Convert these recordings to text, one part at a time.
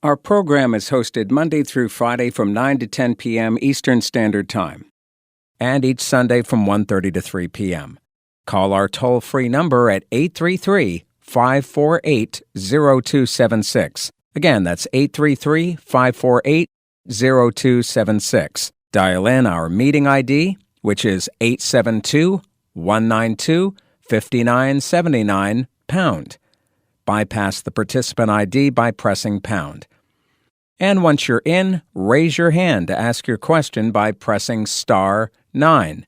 Our program is hosted Monday through Friday from 9 to 10 p.m. Eastern Standard Time, and each Sunday from 1:30 to 3 p.m. Call our toll-free number at 833-548-0276. Again, that's 833-548-0276. Dial in our meeting ID, which is 872-192-5979 #. Bypass the participant ID by pressing pound. And once you're in, raise your hand to ask your question by pressing star 9.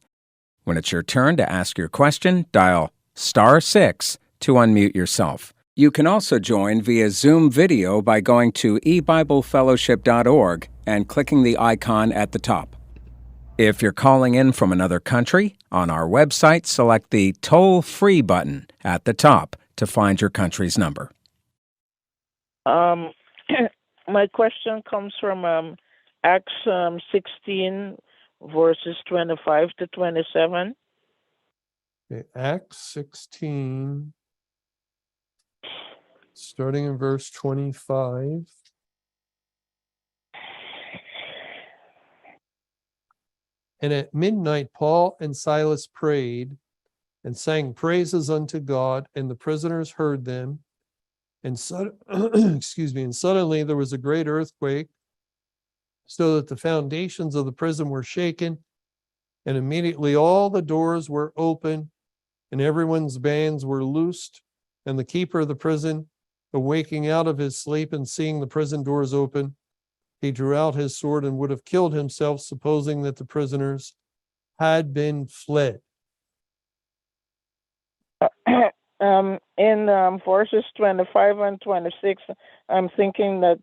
When it's your turn to ask your question, dial star 6 to unmute yourself. You can also join via Zoom video by going to ebiblefellowship.org and clicking the icon at the top. If you're calling in from another country, on our website, select the toll-free button at the top to find your country's number. My question comes from Acts 16, verses 25 to 27. Okay, Acts 16, starting in verse 25. And at midnight, Paul and Silas prayed and sang praises unto God, and the prisoners heard them. And and suddenly there was a great earthquake, so that the foundations of the prison were shaken, and immediately all the doors were open, and everyone's bands were loosed. And the keeper of the prison, awaking out of his sleep and seeing the prison doors open, he drew out his sword and would have killed himself, supposing that the prisoners had been fled. In verses 25 and 26, I'm thinking that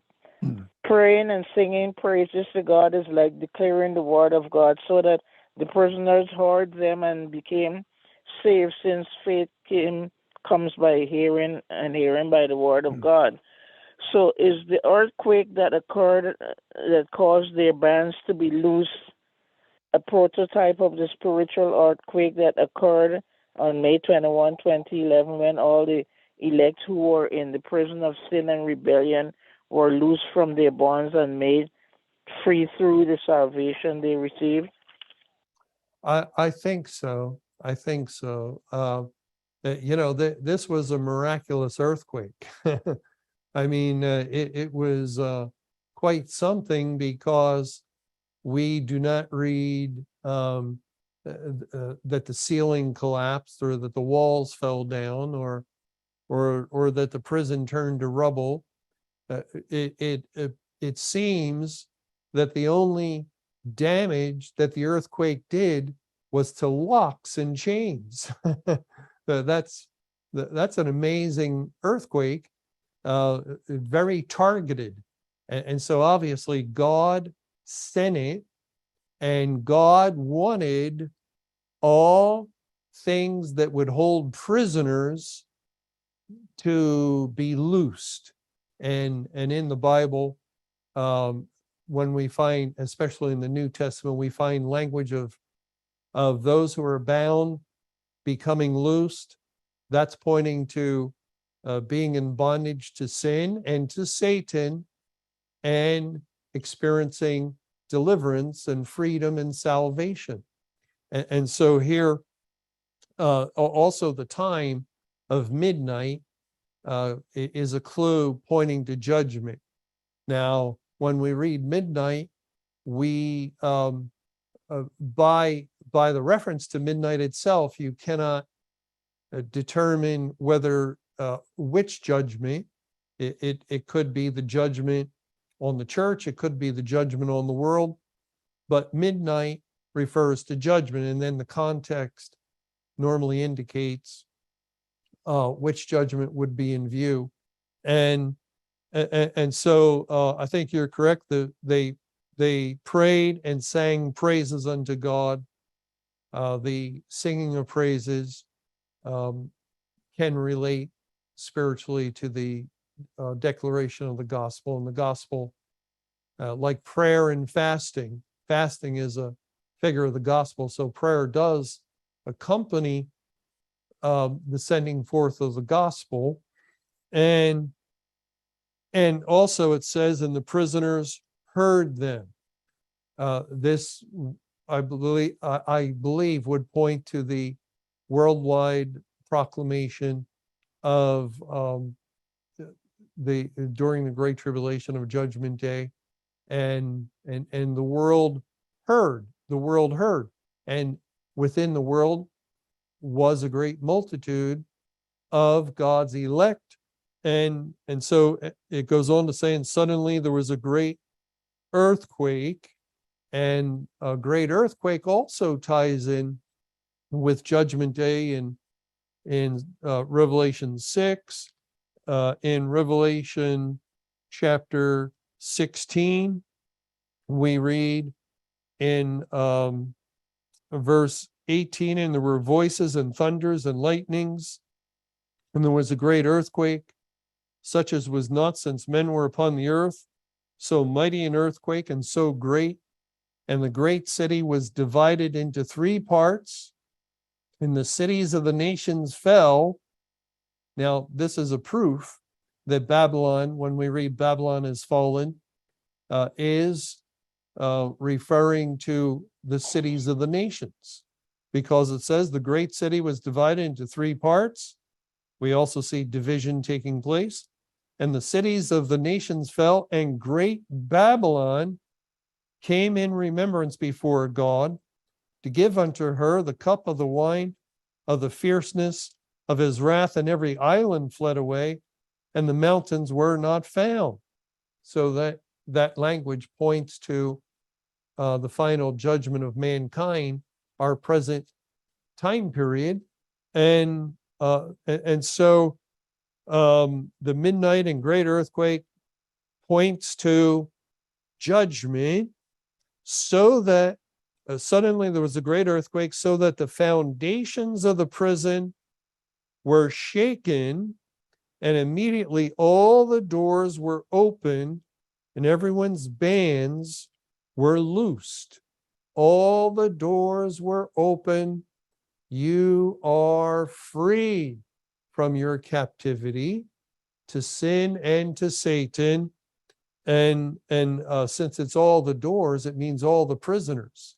praying and singing praises to God is like declaring the word of God, so that the prisoners heard them and became saved, since faith comes by hearing, and hearing by the word of God. So is the earthquake that occurred that caused their bands to be loose a prototype of the spiritual earthquake that occurred on May 21, 2011, when all the elect who were in the prison of sin and rebellion were loosed from their bonds and made free through the salvation they received? I think so. This was a miraculous earthquake. I mean, it was quite something, because we do not read that the ceiling collapsed, or that the walls fell down, or that the prison turned to rubble. It seems that the only damage that the earthquake did was to locks and chains. That's an amazing earthquake, very targeted, and so obviously God sent it, and God wanted all things that would hold prisoners to be loosed. And in the Bible, when we find, especially in the New Testament, we find language of those who are bound becoming loosed. That's pointing to being in bondage to sin and to Satan, and experiencing deliverance and freedom and salvation. And so here, also the time of midnight is a clue pointing to judgment. Now, when we read midnight, we by the reference to midnight itself, you cannot determine whether which judgment. It could be the judgment on the church, it could be the judgment on the world, but midnight refers to judgment, and then the context normally indicates which judgment would be in view. And so I think you're correct. They prayed and sang praises unto God. The singing of praises can relate spiritually to the declaration of the gospel. And the gospel, like prayer and fasting is a figure of the gospel. So prayer does accompany the sending forth of the gospel. And And also it says, and the prisoners heard them. This, I believe, would point to the worldwide proclamation of during the Great Tribulation of Judgment Day, and the world heard. The world heard, and within the world was a great multitude of God's elect, and so it goes on to say, and suddenly there was a great earthquake, and a great earthquake also ties in with Judgment Day in Revelation 6, in Revelation chapter 16, we read in verse 18, and there were voices and thunders and lightnings, and there was a great earthquake, such as was not since men were upon the earth, so mighty an earthquake and so great. And the great city was divided into 3 parts, and the cities of the nations fell. Now, this is a proof that Babylon, when we read Babylon is fallen, is referring to the cities of the nations, because it says the great city was divided into 3 parts. We also see division taking place. And the cities of the nations fell, and great Babylon came in remembrance before God, to give unto her the cup of the wine of the fierceness of his wrath, and every island fled away, and the mountains were not found. So that language points to the final judgment of mankind, our present time period. And so the midnight and great earthquake points to judgment, so that suddenly there was a great earthquake, so that the foundations of the prison were shaken, and immediately all the doors were open, and everyone's bands were loosed. All the doors were open. You are free from your captivity to sin and to Satan. And since it's all the doors, it means all the prisoners.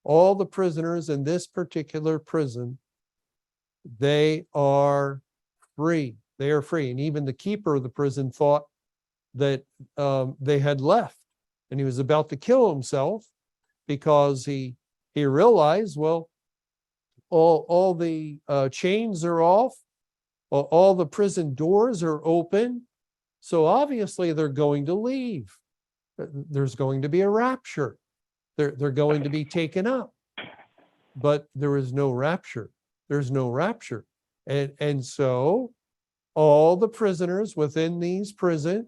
All the prisoners in this particular prison, they are free. They are free. And even the keeper of the prison thought that they had left, and he was about to kill himself, because he realized, well, all the chains are off, all the prison doors are open, so obviously they're going to leave. There's going to be a rapture. They're going to be taken up. But there is no rapture. There's no rapture. And so all the prisoners within these prison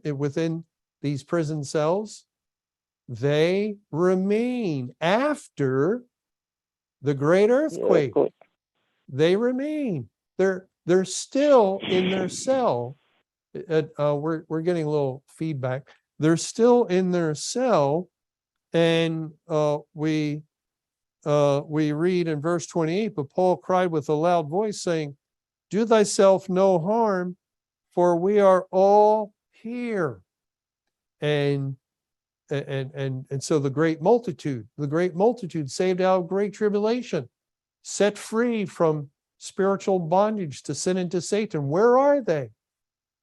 cells, they remain after the great earthquake. Yeah, They remain. They're still in their cell. We're getting a little feedback. They're still in their cell, and we read in verse 28, but Paul cried with a loud voice, saying, "Do thyself no harm, for we are all here." And so the great multitude saved out of great tribulation, set free from spiritual bondage to sin and to Satan. Where are they?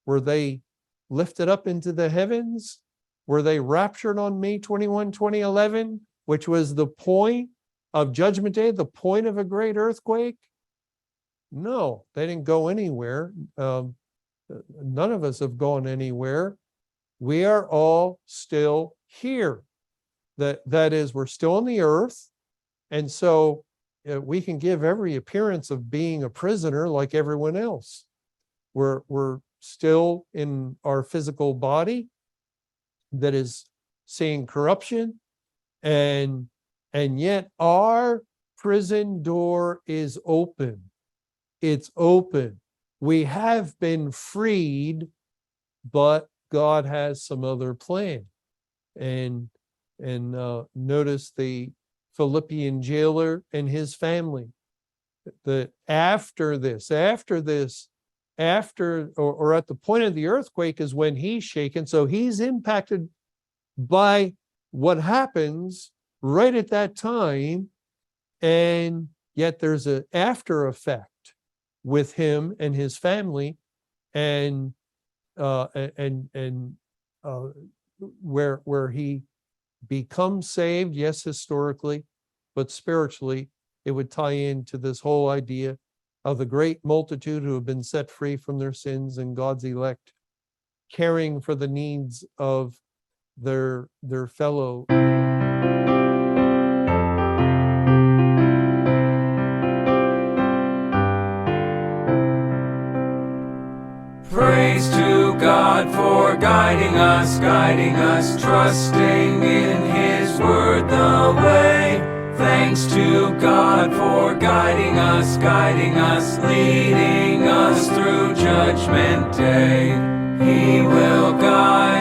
Were they lifted up into the heavens? Were they raptured on May 21, 2011, which was the point of Judgment Day, the point of a great earthquake? No, they didn't go anywhere. None of us have gone anywhere. We are all still here. That is, we're still on the earth. And so we can give every appearance of being a prisoner like everyone else. We're still in our physical body that is seeing corruption, and yet our prison door is open. It's open. We have been freed, but God has some other plan. And notice the Philippian jailer and his family. That after this, after or at the point of the earthquake is when he's shaken. So he's impacted by what happens right at that time. And yet there's an after effect with him and his family, and where he becomes saved, yes, historically, but spiritually, it would tie into this whole idea of the great multitude who have been set free from their sins and God's elect caring for the needs of their fellow. Praise to God for guiding us, trusting in His word the way. Thanks to God for guiding us, leading us through Judgment Day. He will guide